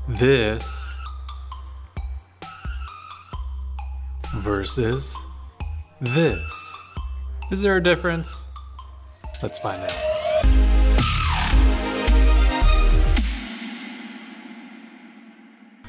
this versus this. Is there a difference? Let's find out.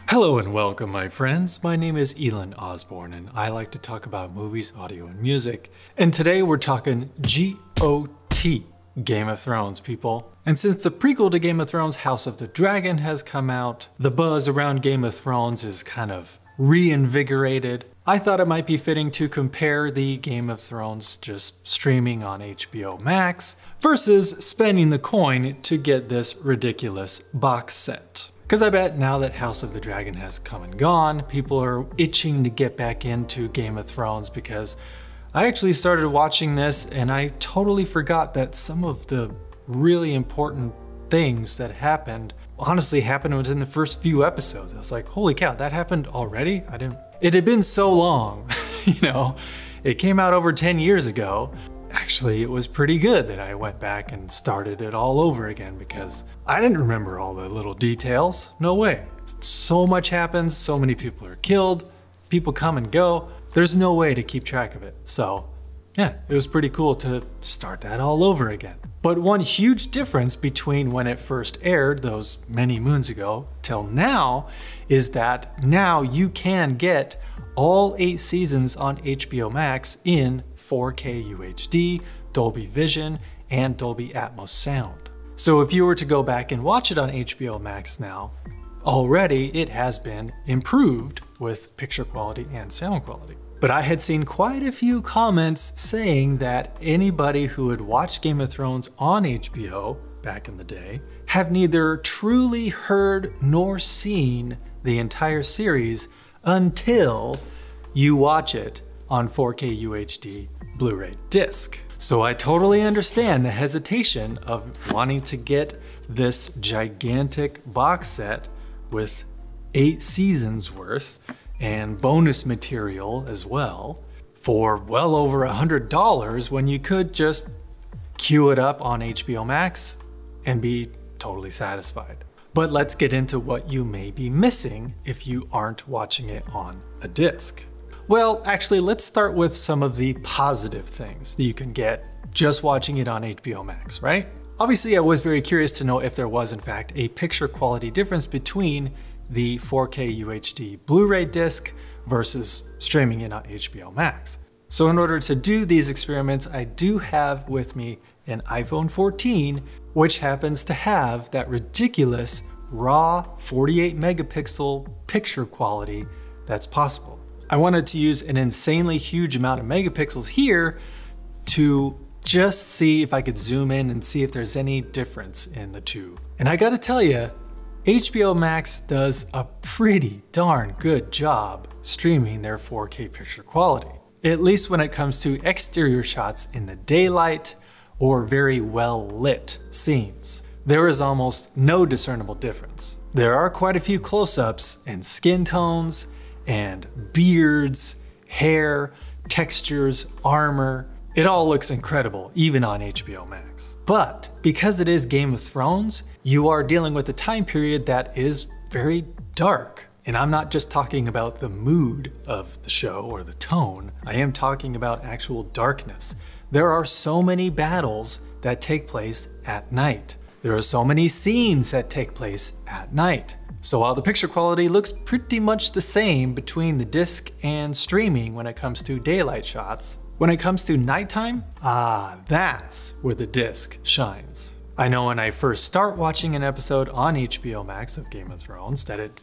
Hello and welcome, my friends. My name is Elon Osborne and I like to talk about movies, audio, and music. And today we're talking GOT, Game of Thrones, people. And since the prequel to Game of Thrones, House of the Dragon, has come out, the buzz around Game of Thrones is kind of reinvigorated. I thought it might be fitting to compare the Game of Thrones just streaming on HBO Max versus spending the coin to get this ridiculous box set. Because I bet now that House of the Dragon has come and gone, people are itching to get back into Game of Thrones, because I actually started watching this and I totally forgot that some of the really important things that happened honestly happened within the first few episodes. I was like, holy cow, that happened already? It had been so long, you know, it came out over 10 years ago. Actually, it was pretty good that I went back and started it all over again, because I didn't remember all the little details. No way. So much happens, so many people are killed, people come and go. There's no way to keep track of it. So yeah, it was pretty cool to start that all over again. But one huge difference between when it first aired those many moons ago till now is that now you can get all 8 seasons on HBO Max in 4K UHD, Dolby Vision, and Dolby Atmos sound. So if you were to go back and watch it on HBO Max now, already it has been improved with picture quality and sound quality. But I had seen quite a few comments saying that anybody who had watched Game of Thrones on HBO back in the day have neither truly heard nor seen the entire series until you watch it on 4K UHD Blu-ray disc. So I totally understand the hesitation of wanting to get this gigantic box set with 8 seasons worth and bonus material as well for well over $100, when you could just queue it up on HBO Max and be totally satisfied. But let's get into what you may be missing if you aren't watching it on a disc. Well, actually, let's start with some of the positive things that you can get just watching it on HBO Max, right? Obviously, I was very curious to know if there was in fact a picture quality difference between the 4K UHD Blu-ray disc versus streaming it on HBO Max. So in order to do these experiments, I do have with me an iPhone 14, which happens to have that ridiculous raw 48 megapixel picture quality that's possible. I wanted to use an insanely huge amount of megapixels here to just see if I could zoom in and see if there's any difference in the two. And I gotta tell you, HBO Max does a pretty darn good job streaming their 4K picture quality, at least when it comes to exterior shots in the daylight or very well lit scenes. There is almost no discernible difference. There are quite a few close-ups and skin tones and beards, hair, textures, armor. It all looks incredible, even on HBO Max. But because it is Game of Thrones, you are dealing with a time period that is very dark. And I'm not just talking about the mood of the show or the tone, I am talking about actual darkness. There are so many battles that take place at night. There are so many scenes that take place at night. So while the picture quality looks pretty much the same between the disc and streaming when it comes to daylight shots, when it comes to nighttime, that's where the disc shines. I know when I first start watching an episode on HBO Max of Game of Thrones that it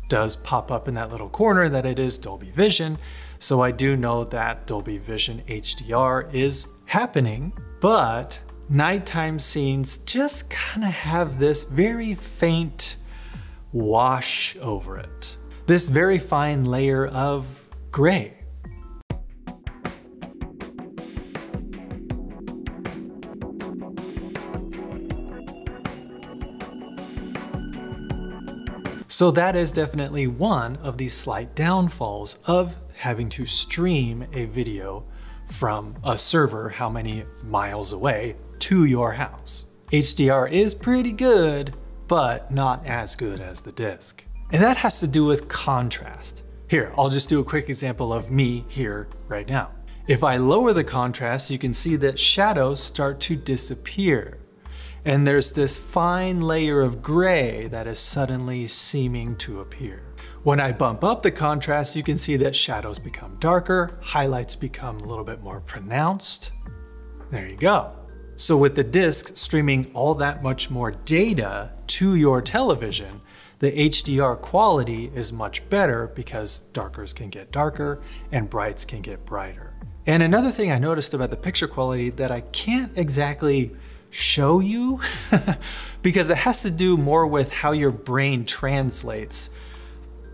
does pop up in that little corner that it is Dolby Vision, so I do know that Dolby Vision HDR is happening, but nighttime scenes just kind of have this very faint wash over it. This very fine layer of gray. So that is definitely one of the slight downfalls of having to stream a video from a server how many miles away to your house. HDR is pretty good, but not as good as the disc. And that has to do with contrast. Here, I'll just do a quick example of me here right now. If I lower the contrast, you can see that shadows start to disappear. And there's this fine layer of gray that is suddenly seeming to appear. When I bump up the contrast, you can see that shadows become darker, highlights become a little bit more pronounced. There you go. So with the disc streaming all that much more data to your television, the HDR quality is much better because darkers can get darker and brights can get brighter. And another thing I noticed about the picture quality that I can't exactly show you because it has to do more with how your brain translates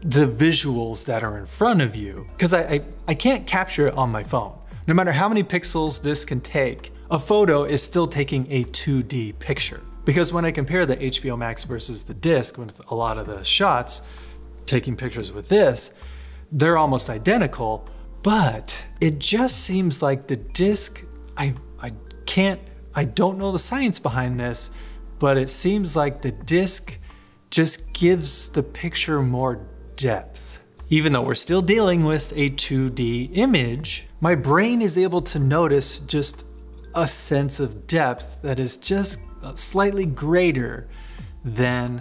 the visuals that are in front of you. Because I can't capture it on my phone. No matter how many pixels this can take, a photo is still taking a 2D picture. Because when I compare the HBO Max versus the disc, with a lot of the shots taking pictures with this, they're almost identical, but it just seems like the disc, I don't know the science behind this, but it seems like the disc just gives the picture more depth. Even though we're still dealing with a 2D image, my brain is able to notice just a sense of depth that is just slightly greater than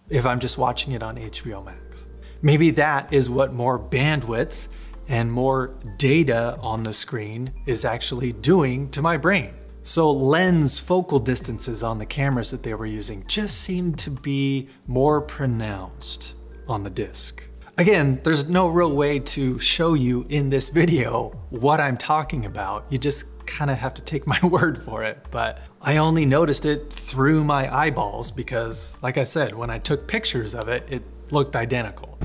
if I'm just watching it on HBO Max. Maybe that is what more bandwidth and more data on the screen is actually doing to my brain. So lens focal distances on the cameras that they were using just seemed to be more pronounced on the disc. Again, there's no real way to show you in this video what I'm talking about. You just kind of have to take my word for it, but I only noticed it through my eyeballs because, like I said, when I took pictures of it, it looked identical.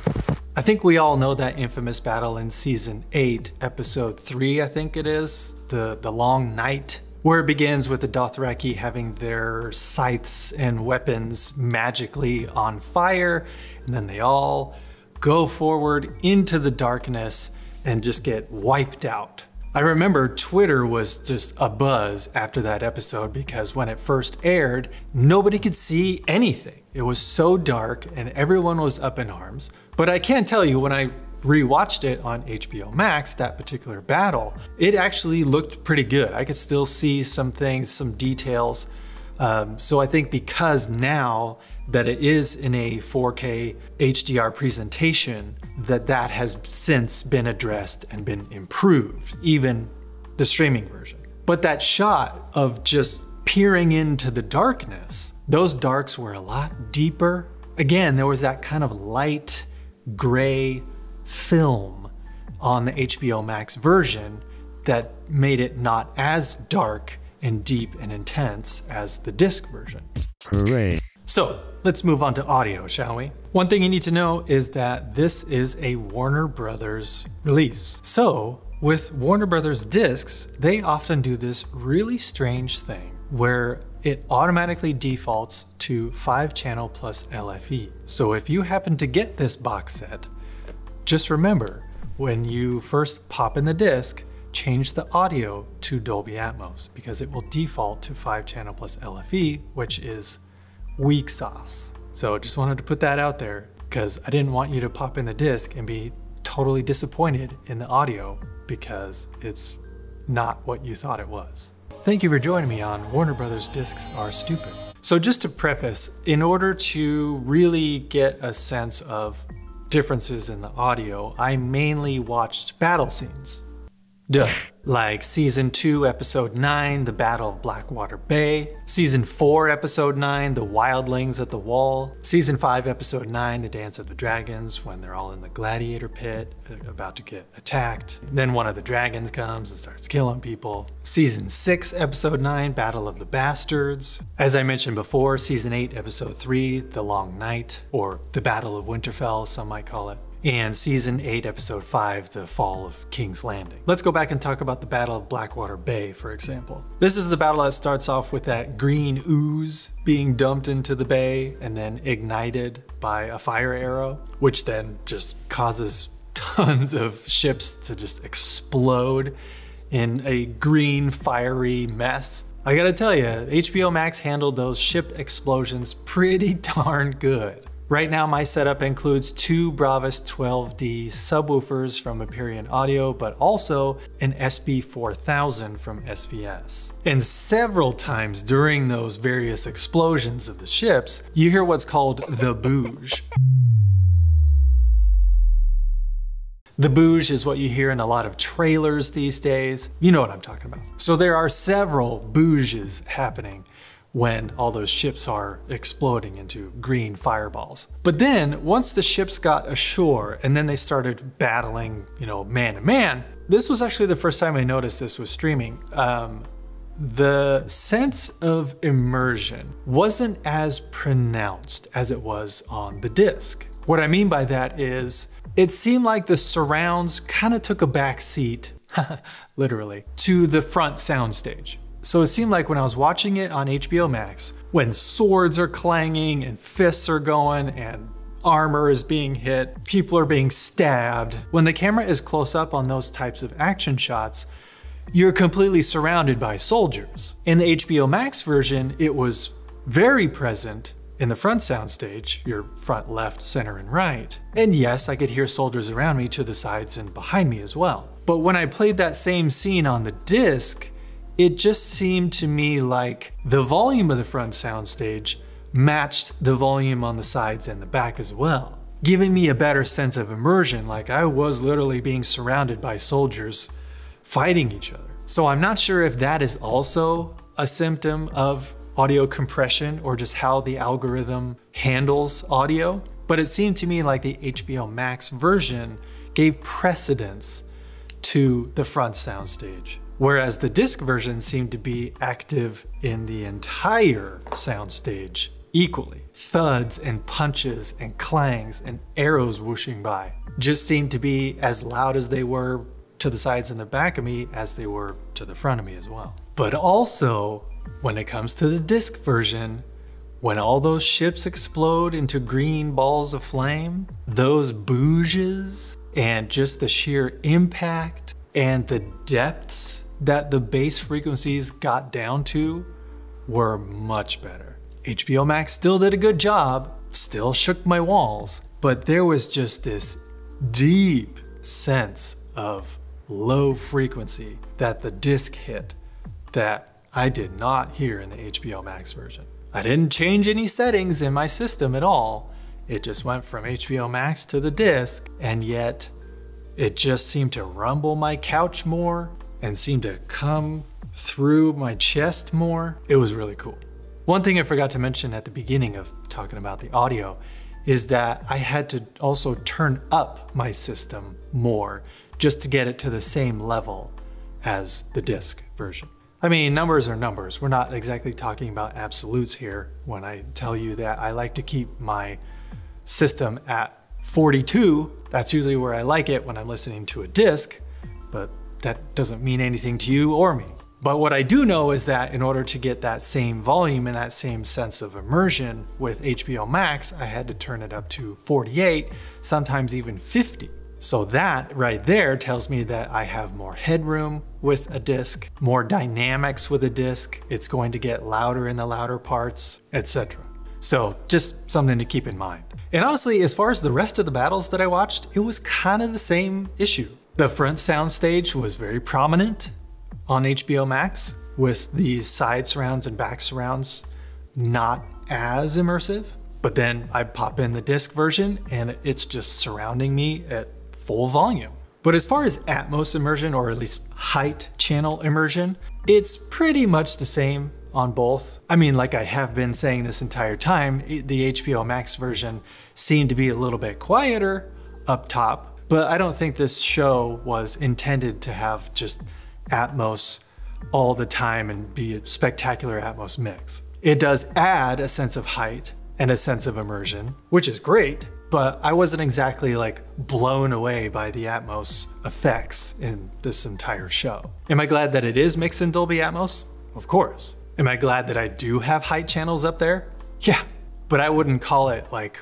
I think we all know that infamous battle in season 8, episode 3, I think it is, the long night, where it begins with the Dothraki having their scythes and weapons magically on fire, and then they all go forward into the darkness and just get wiped out. I remember Twitter was just abuzz after that episode because when it first aired, nobody could see anything. It was so dark and everyone was up in arms. But I can tell you, when I rewatched it on HBO Max, that particular battle, it actually looked pretty good. I could still see some things, some details. So I think because now that it is in a 4K HDR presentation, that has since been addressed and been improved, even the streaming version. But that shot of just peering into the darkness, those darks were a lot deeper. Again, there was that kind of light gray film on the HBO Max version that made it not as dark and deep and intense as the disc version. Hooray. So let's move on to audio, shall we? One thing you need to know is that this is a Warner Brothers release. So with Warner Brothers discs, they often do this really strange thing where it automatically defaults to 5-channel plus LFE. So if you happen to get this box set, just remember, when you first pop in the disc, change the audio to Dolby Atmos because it will default to 5-channel plus LFE, which is weak sauce. So just wanted to put that out there because I didn't want you to pop in the disc and be totally disappointed in the audio because it's not what you thought it was. Thank you for joining me on Warner Brothers Discs Are Stupid. So just to preface, in order to really get a sense of differences in the audio, I mainly watched battle scenes. Duh. Like Season 2, Episode 9, The Battle of Blackwater Bay. Season 4, Episode 9, The Wildlings at the Wall. Season 5, Episode 9, The Dance of the Dragons, when they're all in the gladiator pit, about to get attacked. Then one of the dragons comes and starts killing people. Season 6, Episode 9, Battle of the Bastards. As I mentioned before, Season 8, Episode 3, The Long Night, or The Battle of Winterfell, some might call it. And Season 8, Episode 5, The Fall of King's Landing. Let's go back and talk about the Battle of Blackwater Bay, for example. This is the battle that starts off with that green ooze being dumped into the bay and then ignited by a fire arrow, which then just causes tons of ships to just explode in a green, fiery mess. I gotta tell you, HBO Max handled those ship explosions pretty darn good. Right now my setup includes two Bravus 12D subwoofers from Hyperion Audio, but also an SB4000 from SVS. And several times during those various explosions of the ships, you hear what's called the booge. The booge is what you hear in a lot of trailers these days. You know what I'm talking about. So there are several booges happening when all those ships are exploding into green fireballs. But then once the ships got ashore and then they started battling, man to man, this was actually the first time I noticed this was streaming. The sense of immersion wasn't as pronounced as it was on the disc. What I mean by that is it seemed like the surrounds kind of took a back seat, literally, to the front soundstage. So it seemed like when I was watching it on HBO Max, when swords are clanging and fists are going and armor is being hit, people are being stabbed, when the camera is close up on those types of action shots, you're completely surrounded by soldiers. In the HBO Max version, it was very present in the front soundstage, your front, left, center, and right. And yes, I could hear soldiers around me to the sides and behind me as well. But when I played that same scene on the disc, it just seemed to me like the volume of the front soundstage matched the volume on the sides and the back as well, giving me a better sense of immersion, like I was literally being surrounded by soldiers fighting each other. So I'm not sure if that is also a symptom of audio compression or just how the algorithm handles audio, but it seemed to me like the HBO Max version gave precedence to the front soundstage, whereas the disc version seemed to be active in the entire soundstage equally. Thuds and punches and clangs and arrows whooshing by just seemed to be as loud as they were to the sides and the back of me as they were to the front of me as well. But also, when it comes to the disc version, when all those ships explode into green balls of flame, those booges and just the sheer impact and the depths that the bass frequencies got down to were much better. HBO Max still did a good job, still shook my walls, but there was just this deep sense of low frequency that the disc hit that I did not hear in the HBO Max version. I didn't change any settings in my system at all. It just went from HBO Max to the disc, and yet it just seemed to rumble my couch more and seemed to come through my chest more. It was really cool. One thing I forgot to mention at the beginning of talking about the audio is that I had to also turn up my system more just to get it to the same level as the disc version. I mean, numbers are numbers. We're not exactly talking about absolutes here when I tell you that I like to keep my system at 42. That's usually where I like it when I'm listening to a disc, but that doesn't mean anything to you or me. But what I do know is that in order to get that same volume and that same sense of immersion with HBO Max, I had to turn it up to 48, sometimes even 50. So that right there tells me that I have more headroom with a disc, more dynamics with a disc. It's going to get louder in the louder parts, etc. So just something to keep in mind. And honestly, as far as the rest of the battles that I watched, it was kind of the same issue. The front soundstage was very prominent on HBO Max, with the side surrounds and back surrounds not as immersive. But then I pop in the disc version and it's just surrounding me at full volume. But as far as Atmos immersion, or at least height channel immersion, it's pretty much the same on both. I mean, like I have been saying this entire time, the HBO Max version seemed to be a little bit quieter up top, but I don't think this show was intended to have just Atmos all the time and be a spectacular Atmos mix. It does add a sense of height and a sense of immersion, which is great, but I wasn't exactly like blown away by the Atmos effects in this entire show. Am I glad that it is mixed in Dolby Atmos? Of course. Am I glad that I do have height channels up there? Yeah, but I wouldn't call it like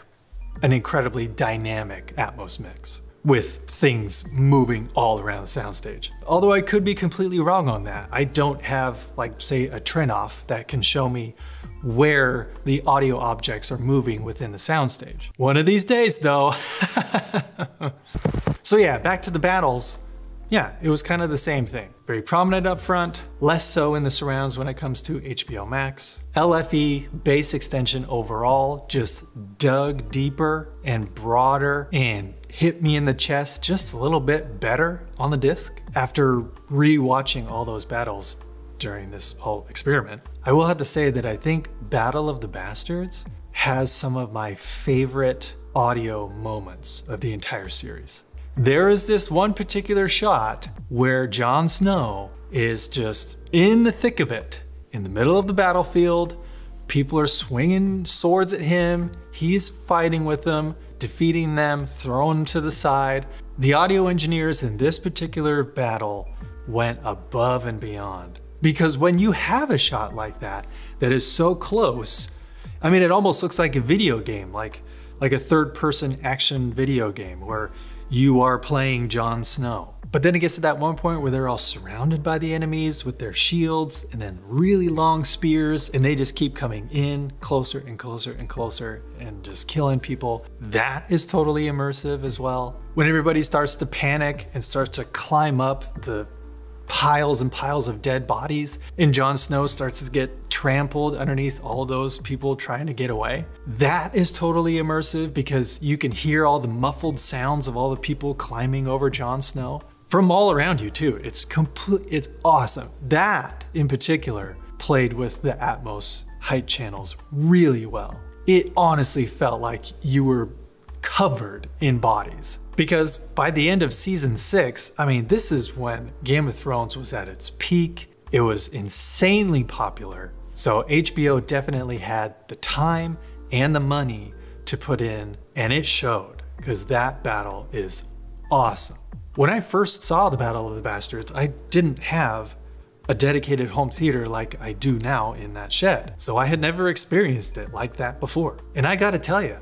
an incredibly dynamic Atmos mix. with things moving all around the soundstage. Although I could be completely wrong on that. I don't have, like, say, a Trinoff that can show me where the audio objects are moving within the soundstage. One of these days, though. So yeah, back to the battles. Yeah, it was kind of the same thing. Very prominent up front, less so in the surrounds when it comes to HBO Max. LFE bass extension overall just dug deeper and broader and hit me in the chest just a little bit better on the disc. After re-watching all those battles during this whole experiment, I will have to say that I think Battle of the Bastards has some of my favorite audio moments of the entire series. There is this one particular shot where Jon Snow is just in the thick of it, in the middle of the battlefield. People are swinging swords at him. He's fighting with them, defeating them, throwing them to the side. The audio engineers in this particular battle went above and beyond. Because when you have a shot like that is so close, I mean, it almost looks like a video game, like a third-person action video game where you are playing Jon Snow. But then it gets to that one point where they're all surrounded by the enemies with their shields and then really long spears, and they just keep coming in closer and closer and closer and just killing people. That is totally immersive as well. When everybody starts to panic and starts to climb up the piles and piles of dead bodies, and Jon Snow starts to get trampled underneath all those people trying to get away. That is totally immersive because you can hear all the muffled sounds of all the people climbing over Jon Snow from all around you too. It's awesome. That in particular played with the Atmos height channels really well. It honestly felt like you were covered in bodies. Because by the end of season 6, I mean, this is when Game of Thrones was at its peak. It was insanely popular. So HBO definitely had the time and the money to put in, and it showed, because that battle is awesome. When I first saw the Battle of the Bastards, I didn't have a dedicated home theater like I do now in that shed. So I had never experienced it like that before. And I gotta tell you,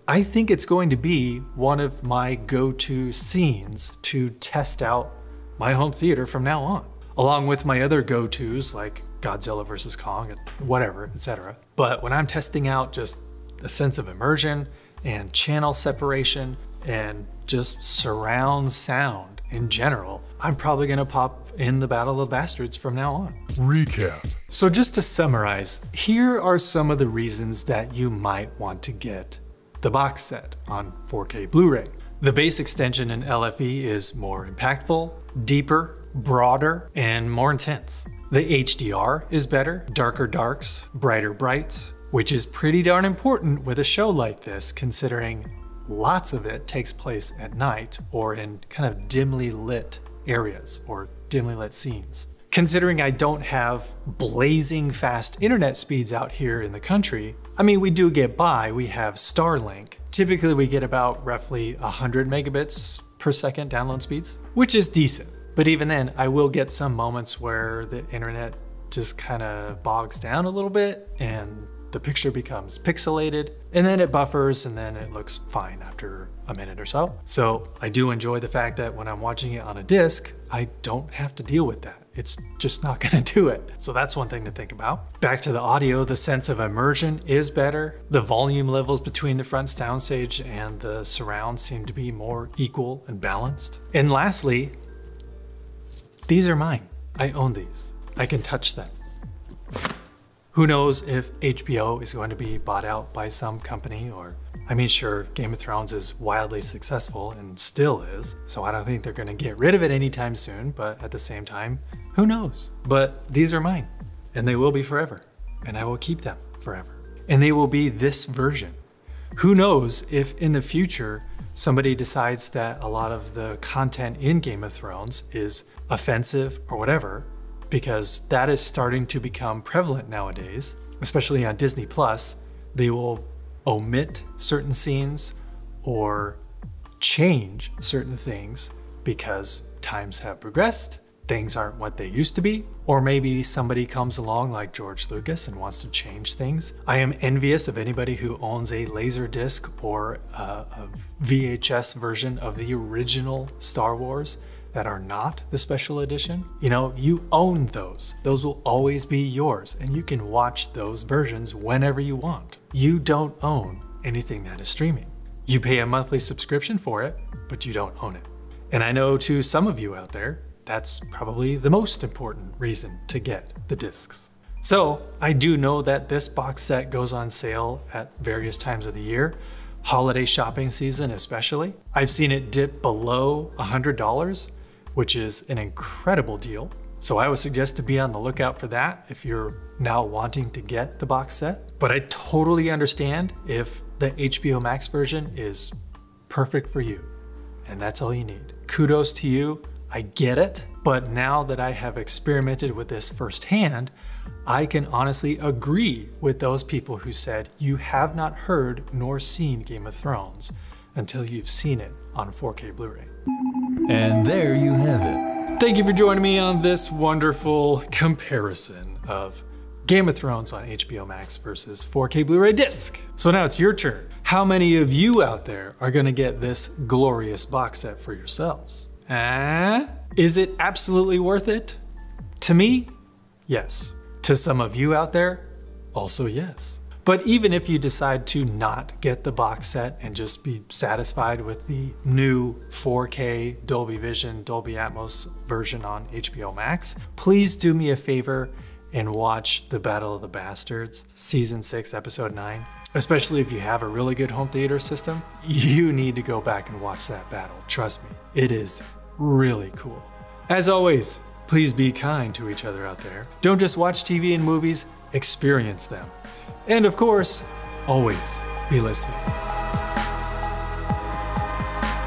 I think it's going to be one of my go-to scenes to test out my home theater from now on, along with my other go-tos like Godzilla vs. Kong and whatever, etc. But when I'm testing out just a sense of immersion and channel separation and just surround sound in general, I'm probably gonna pop in the Battle of the Bastards from now on. Recap. So just to summarize, here are some of the reasons that you might want to get the box set on 4K Blu-ray. The bass extension in LFE is more impactful, deeper, broader, and more intense. The HDR is better, darker darks, brighter brights, which is pretty darn important with a show like this, considering lots of it takes place at night or in kind of dimly lit areas or dimly lit scenes. Considering I don't have blazing fast internet speeds out here in the country, I mean, we do get by, we have Starlink. Typically we get about roughly 100 megabits per second download speeds, which is decent. But even then, I will get some moments where the internet just kind of bogs down a little bit and the picture becomes pixelated, and then it buffers, and then it looks fine after a minute or so. So I do enjoy the fact that when I'm watching it on a disc, I don't have to deal with that. It's just not gonna do it. So that's one thing to think about. Back to the audio, the sense of immersion is better. The volume levels between the front soundstage and the surround seem to be more equal and balanced. And lastly, these are mine. I own these. I can touch them. Who knows if HBO is going to be bought out by some company, or, I mean, sure, Game of Thrones is wildly successful and still is, so I don't think they're gonna get rid of it anytime soon, but at the same time, who knows? But these are mine, and they will be forever, and I will keep them forever. And they will be this version. Who knows if in the future, somebody decides that a lot of the content in Game of Thrones is offensive or whatever, because that is starting to become prevalent nowadays, especially on Disney Plus. They will omit certain scenes or change certain things because times have progressed things aren't what they used to be, or maybe somebody comes along like George Lucas and wants to change things. I am envious of anybody who owns a Laserdisc or a VHS version of the original Star Wars that are not the special edition. You know, you own those. Those will always be yours, and you can watch those versions whenever you want. You don't own anything that is streaming. You pay a monthly subscription for it, but you don't own it. And I know to some of you out there, that's probably the most important reason to get the discs. So I do know that this box set goes on sale at various times of the year, holiday shopping season especially. I've seen it dip below $100, which is an incredible deal. So I would suggest to be on the lookout for that if you're now wanting to get the box set. But I totally understand if the HBO Max version is perfect for you, and that's all you need. Kudos to you. I get it, but now that I have experimented with this firsthand, I can honestly agree with those people who said you have not heard nor seen Game of Thrones until you've seen it on 4K Blu-ray. And there you have it. Thank you for joining me on this wonderful comparison of Game of Thrones on HBO Max versus 4K Blu-ray disc. So now it's your turn. How many of you out there are gonna get this glorious box set for yourselves? Is it absolutely worth it? To me, yes. To some of you out there, also yes. But even if you decide to not get the box set and just be satisfied with the new 4K Dolby Vision, Dolby Atmos version on HBO Max, please do me a favor and watch The Battle of the Bastards, Season 6, Episode 9. Especially if you have a really good home theater system, you need to go back and watch that battle. Trust me, it is really cool. As always, please be kind to each other out there. Don't just watch TV and movies, experience them. And of course, always be listening.